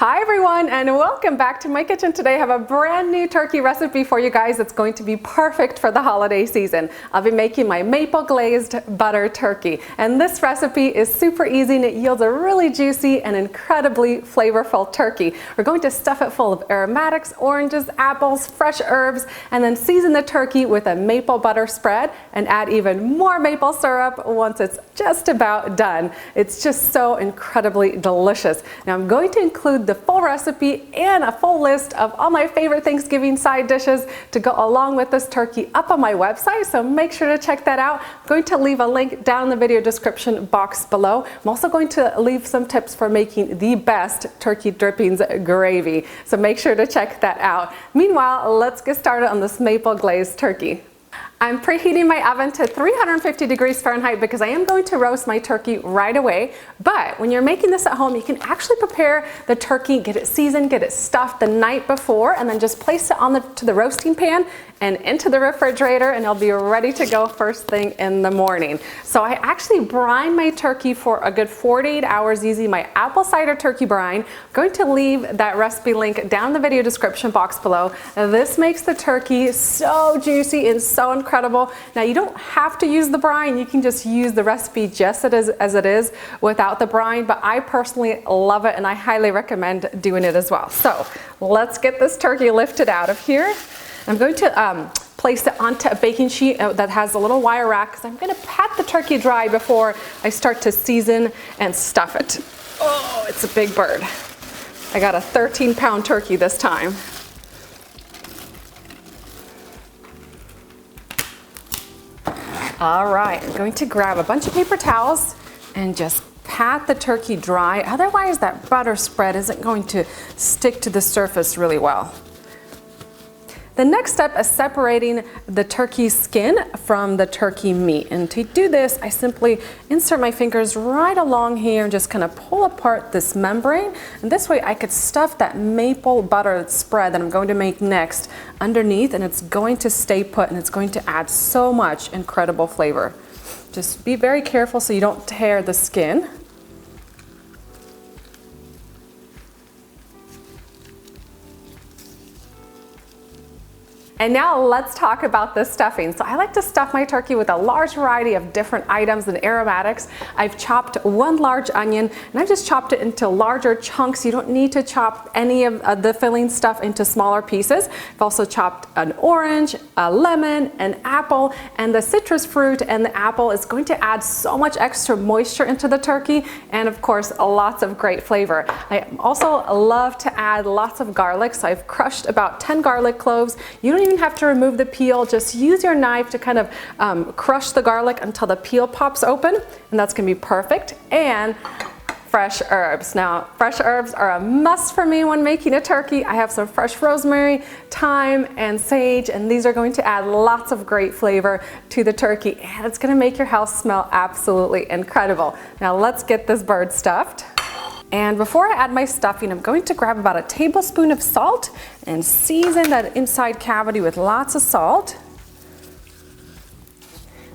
Hi everyone, and welcome back to my kitchen. Today I have a brand new turkey recipe for you guys that's going to be perfect for the holiday season. I'll be making my maple glazed butter turkey, and this recipe is super easy and it yields a really juicy and incredibly flavorful turkey. We're going to stuff it full of aromatics, oranges, apples, fresh herbs, and then season the turkey with a maple butter spread and add even more maple syrup once it's just about done. It's just so incredibly delicious. Now I'm going to include the full recipe and a full list of all my favorite Thanksgiving side dishes to go along with this turkey up on my website, so make sure to check that out. I'm going to leave a link down in the video description box below. I'm also going to leave some tips for making the best turkey drippings gravy, so make sure to check that out. Meanwhile, let's get started on this maple glazed turkey. I'm preheating my oven to 350 degrees Fahrenheit because I am going to roast my turkey right away. But when you're making this at home, you can actually prepare the turkey, get it seasoned, get it stuffed the night before, and then just place it on to the roasting pan and into the refrigerator, and it'll be ready to go first thing in the morning. So I actually brine my turkey for a good 48 hours using my apple cider turkey brine. I'm going to leave that recipe link down in the video description box below. Now, this makes the turkey so juicy and so incredible. Now, you don't have to use the brine. You can just use the recipe just as it is without the brine, but I personally love it and I highly recommend doing it as well. So let's get this turkey lifted out of here. I'm going to place it onto a baking sheet that has a little wire rack because I'm going to pat the turkey dry before I start to season and stuff it. Oh, it's a big bird. I got a 13-pound turkey this time. All right, I'm going to grab a bunch of paper towels and just pat the turkey dry. Otherwise, that butter spread isn't going to stick to the surface really well. The next step is separating the turkey skin from the turkey meat. And to do this, I simply insert my fingers right along here and just kind of pull apart this membrane. And this way I could stuff that maple butter spread that I'm going to make next underneath, and it's going to stay put and it's going to add so much incredible flavor. Just be very careful so you don't tear the skin. And now let's talk about the stuffing. So I like to stuff my turkey with a large variety of different items and aromatics. I've chopped one large onion and I've just chopped it into larger chunks. You don't need to chop any of the filling stuff into smaller pieces. I've also chopped an orange, a lemon, an apple, and the citrus fruit and the apple is going to add so much extra moisture into the turkey and of course lots of great flavor. I also love to add lots of garlic, so I've crushed about 10 garlic cloves. You don't even have to remove the peel, just use your knife to kind of crush the garlic until the peel pops open, and that's going to be perfect. And fresh herbs. Now, fresh herbs are a must for me when making a turkey. I have some fresh rosemary, thyme, and sage, and these are going to add lots of great flavor to the turkey, and it's going to make your house smell absolutely incredible. Now, let's get this bird stuffed. And before I add my stuffing, I'm going to grab about a tablespoon of salt and season that inside cavity with lots of salt.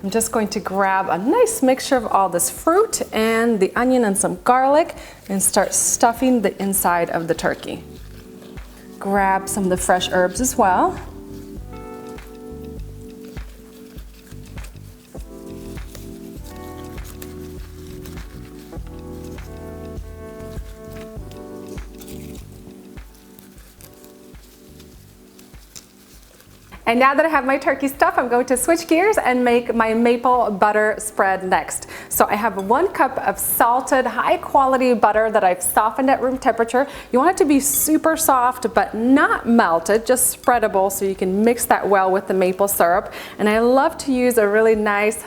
I'm just going to grab a nice mixture of all this fruit and the onion and some garlic and start stuffing the inside of the turkey. Grab some of the fresh herbs as well. And now that I have my turkey stuffed, I'm going to switch gears and make my maple butter spread next. So I have 1 cup of salted, high quality butter that I've softened at room temperature. You want it to be super soft, but not melted, just spreadable so you can mix that well with the maple syrup. And I love to use a really nice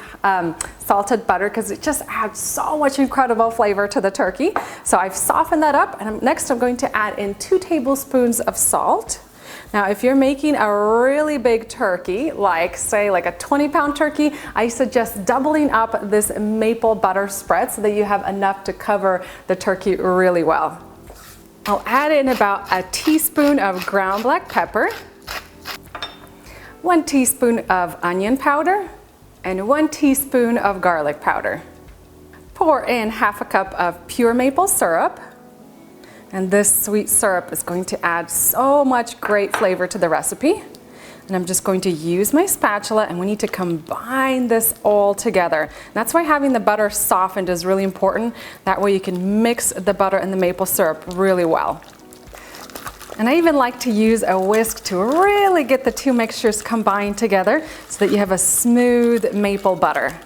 salted butter because it just adds so much incredible flavor to the turkey. So I've softened that up, and next I'm going to add in 2 tablespoons of salt. Now, if you're making a really big turkey, like say like a 20-pound turkey, I suggest doubling up this maple butter spread so that you have enough to cover the turkey really well. I'll add in about a teaspoon of ground black pepper, 1 teaspoon of onion powder, and 1 teaspoon of garlic powder. Pour in 1/2 cup of pure maple syrup, And this sweet syrup is going to add so much great flavor to the recipe. And I'm just going to use my spatula, and we need to combine this all together. That's why having the butter softened is really important. That way you can mix the butter and the maple syrup really well. And I even like to use a whisk to really get the two mixtures combined together so that you have a smooth maple butter.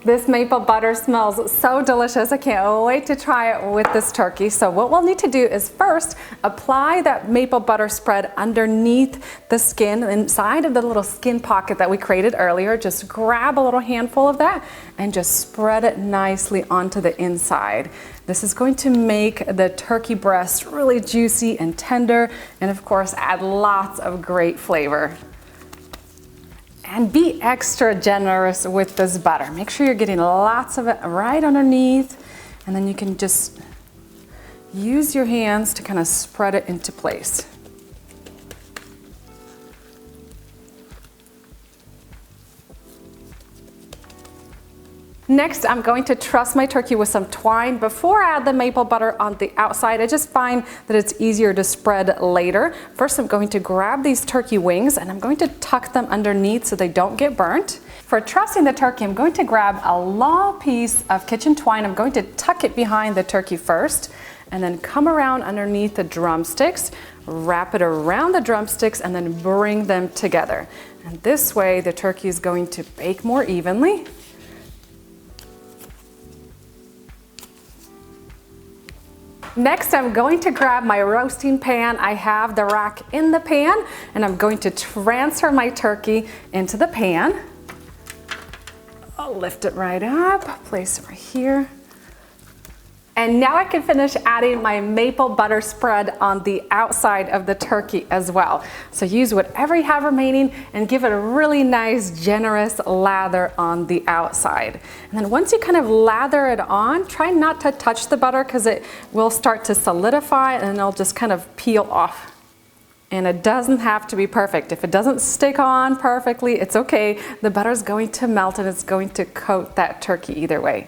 This maple butter smells so delicious. I can't wait to try it with this turkey. So what we'll need to do is first apply that maple butter spread underneath the skin, inside of the little skin pocket that we created earlier. Just grab a little handful of that and just spread it nicely onto the inside. This is going to make the turkey breast really juicy and tender, and of course add lots of great flavor. And be extra generous with this butter. Make sure you're getting lots of it right underneath, and then you can just use your hands to kind of spread it into place. Next, I'm going to truss my turkey with some twine. Before I add the maple butter on the outside, I just find that it's easier to spread later. First, I'm going to grab these turkey wings and I'm going to tuck them underneath so they don't get burnt. For trussing the turkey, I'm going to grab a long piece of kitchen twine. I'm going to tuck it behind the turkey first and then come around underneath the drumsticks, wrap it around the drumsticks, and then bring them together. And this way, the turkey is going to bake more evenly. Next, I'm going to grab my roasting pan. I have the rack in the pan, and I'm going to transfer my turkey into the pan. I'll lift it right up, place it right here. And now I can finish adding my maple butter spread on the outside of the turkey as well. So use whatever you have remaining and give it a really nice, generous lather on the outside. And then once you kind of lather it on, try not to touch the butter because it will start to solidify and it'll just kind of peel off. And it doesn't have to be perfect. If it doesn't stick on perfectly, it's okay. The butter is going to melt and it's going to coat that turkey either way.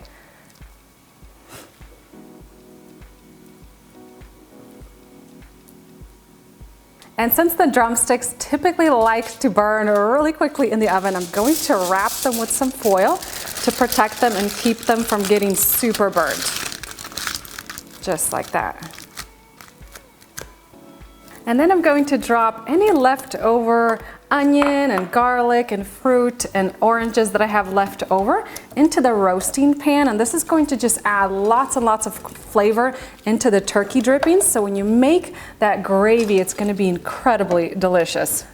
And since the drumsticks typically like to burn really quickly in the oven, I'm going to wrap them with some foil to protect them and keep them from getting super burnt. Just like that. And then I'm going to drop any leftover onion and garlic and fruit and oranges that I have left over into the roasting pan, and this is going to just add lots and lots of flavor into the turkey drippings. So when you make that gravy, it's going to be incredibly delicious.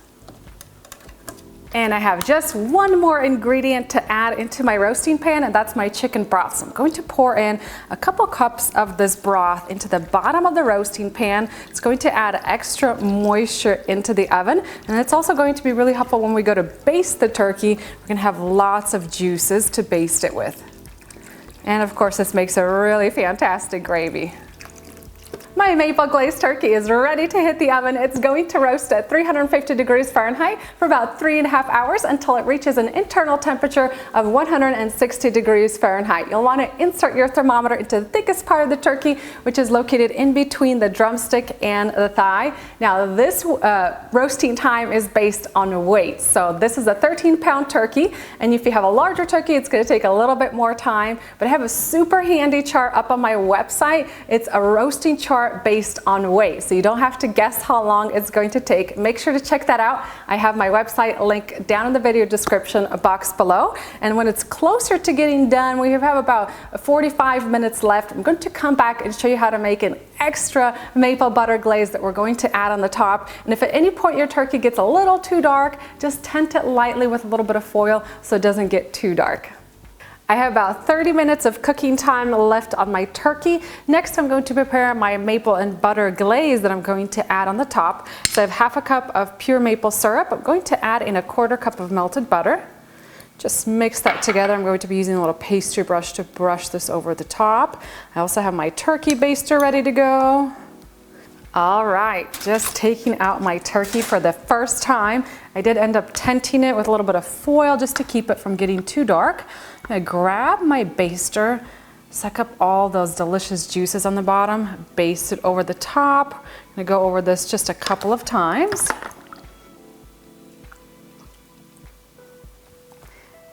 And I have just one more ingredient to add into my roasting pan, and that's my chicken broth. So I'm going to pour in a couple cups of this broth into the bottom of the roasting pan. It's going to add extra moisture into the oven, and it's also going to be really helpful when we go to baste the turkey. We're going to have lots of juices to baste it with. And of course, this makes a really fantastic gravy. My maple glazed turkey is ready to hit the oven. It's going to roast at 350 degrees Fahrenheit for about 3.5 hours until it reaches an internal temperature of 160 degrees Fahrenheit. You'll want to insert your thermometer into the thickest part of the turkey, which is located in between the drumstick and the thigh. Now this roasting time is based on weight. So this is a 13-pound turkey, and if you have a larger turkey, it's going to take a little bit more time. But I have a super handy chart up on my website. It's a roasting chart based on weight, so you don't have to guess how long it's going to take. Make sure to check that out. I have my website link down in the video description box below, and when it's closer to getting done, we have about 45 minutes left, I'm going to come back and show you how to make an extra maple butter glaze that we're going to add on the top. And if at any point your turkey gets a little too dark, just tint it lightly with a little bit of foil so it doesn't get too dark. I have about 30 minutes of cooking time left on my turkey. Next, I'm going to prepare my maple and butter glaze that I'm going to add on the top. So I have half a cup of pure maple syrup. I'm going to add in a 1/4 cup of melted butter. Just mix that together. I'm going to be using a little pastry brush to brush this over the top. I also have my turkey baster ready to go. All right, just taking out my turkey for the first time. I did end up tinting it with a little bit of foil just to keep it from getting too dark. I'm gonna grab my baster, Suck up all those delicious juices on the bottom, baste it over the top. I'm gonna go over this just a couple of times.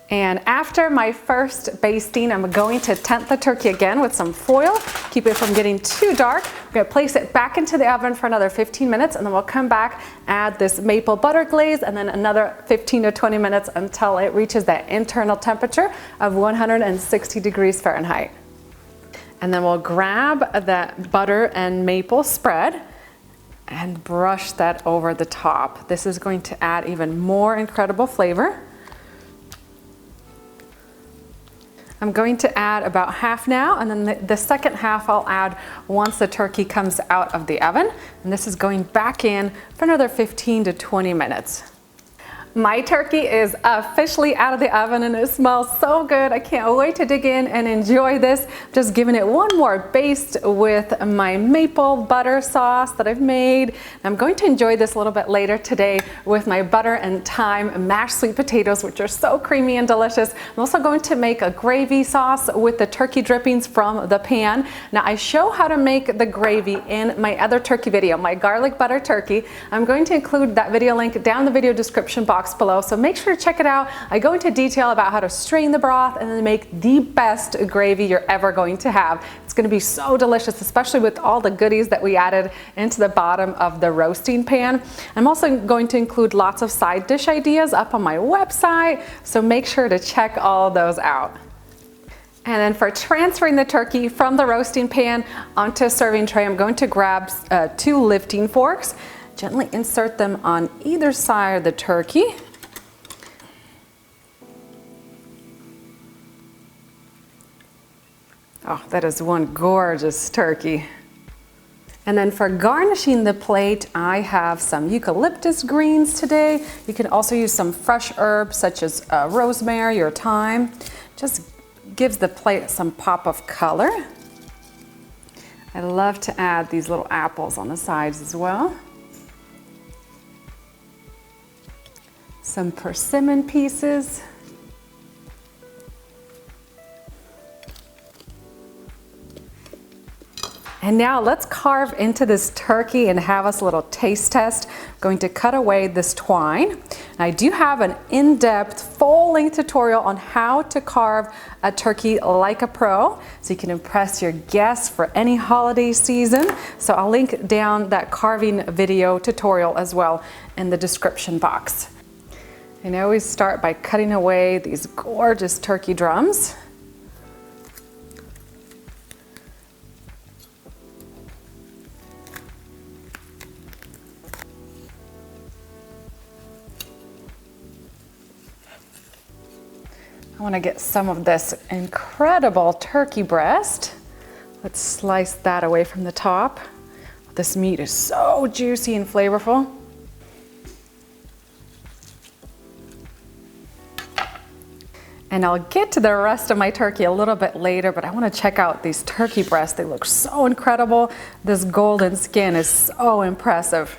And after my first basting, I'm going to tent the turkey again with some foil, keep it from getting too dark. I'm gonna place it back into the oven for another 15 minutes, and then we'll come back, add this maple butter glaze, and then another 15 to 20 minutes until it reaches that internal temperature of 160 degrees Fahrenheit. And then we'll grab that butter and maple spread and brush that over the top. This is going to add even more incredible flavor. I'm going to add about half now, and then the second half I'll add once the turkey comes out of the oven. And this is going back in for another 15 to 20 minutes. My turkey is officially out of the oven and it smells so good. I can't wait to dig in and enjoy this. Just giving it one more baste with my maple butter sauce that I've made. I'm going to enjoy this a little bit later today with my butter and thyme mashed sweet potatoes, which are so creamy and delicious. I'm also going to make a gravy sauce with the turkey drippings from the pan. Now I show how to make the gravy in my other turkey video, my garlic butter turkey. I'm going to include that video link down in the video description box below, so make sure to check it out. I go into detail about how to strain the broth and then make the best gravy you're ever going to have. It's going to be so delicious, especially with all the goodies that we added into the bottom of the roasting pan. I'm also going to include lots of side dish ideas up on my website, so make sure to check all those out. And then for transferring the turkey from the roasting pan onto a serving tray, I'm going to grab 2 lifting forks. Gently insert them on either side of the turkey. Oh, that is one gorgeous turkey. And then for garnishing the plate, I have some eucalyptus greens today. You can also use some fresh herbs such as rosemary or thyme. Just gives the plate some pop of color. I love to add these little apples on the sides as well. Some persimmon pieces. And now let's carve into this turkey and have us a little taste test. I'm going to cut away this twine. And I do have an in-depth full-length tutorial on how to carve a turkey like a pro, so you can impress your guests for any holiday season. So I'll link down that carving video tutorial as well in the description box. And I always start by cutting away these gorgeous turkey drums. I want to get some of this incredible turkey breast. Let's slice that away from the top. This meat is so juicy and flavorful. And I'll get to the rest of my turkey a little bit later, but I want to check out these turkey breasts. They look so incredible. This golden skin is so impressive.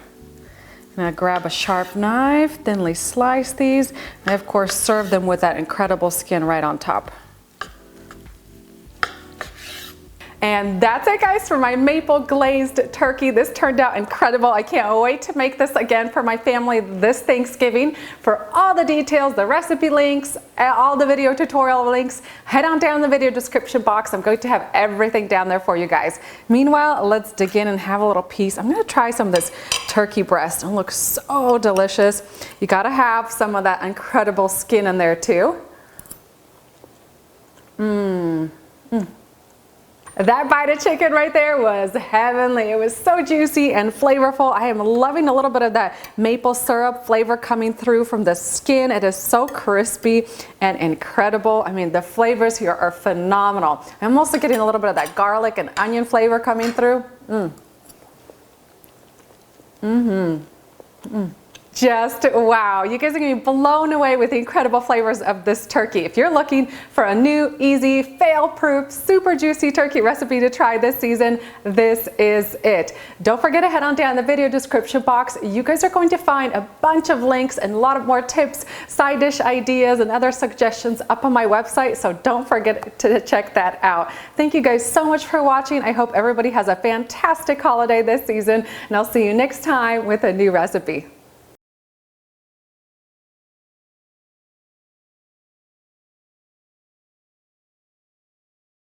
I'm going to grab a sharp knife, thinly slice these, and of course serve them with that incredible skin right on top. And that's it, guys, for my maple glazed turkey. This turned out incredible. I can't wait to make this again for my family this Thanksgiving. For all the details, the recipe links, all the video tutorial links, head on down the video description box. I'm going to have everything down there for you guys. Meanwhile, let's dig in and have a little piece. I'm going to try some of this turkey breast. It looks so delicious. You got to have some of that incredible skin in there too. That bite of chicken right there was heavenly. It was so juicy and flavorful. I am loving a little bit of that maple syrup flavor coming through from the skin. It is so crispy and incredible. I mean, the flavors here are phenomenal. I'm also getting a little bit of that garlic and onion flavor coming through. Just wow. You guys are going to be blown away with the incredible flavors of this turkey. If you're looking for a new, easy, fail-proof, super juicy turkey recipe to try this season, this is it. Don't forget to head on down the video description box. You guys are going to find a bunch of links and a lot of more tips, side dish ideas, and other suggestions up on my website, so don't forget to check that out. Thank you guys so much for watching. I hope everybody has a fantastic holiday this season, and I'll see you next time with a new recipe.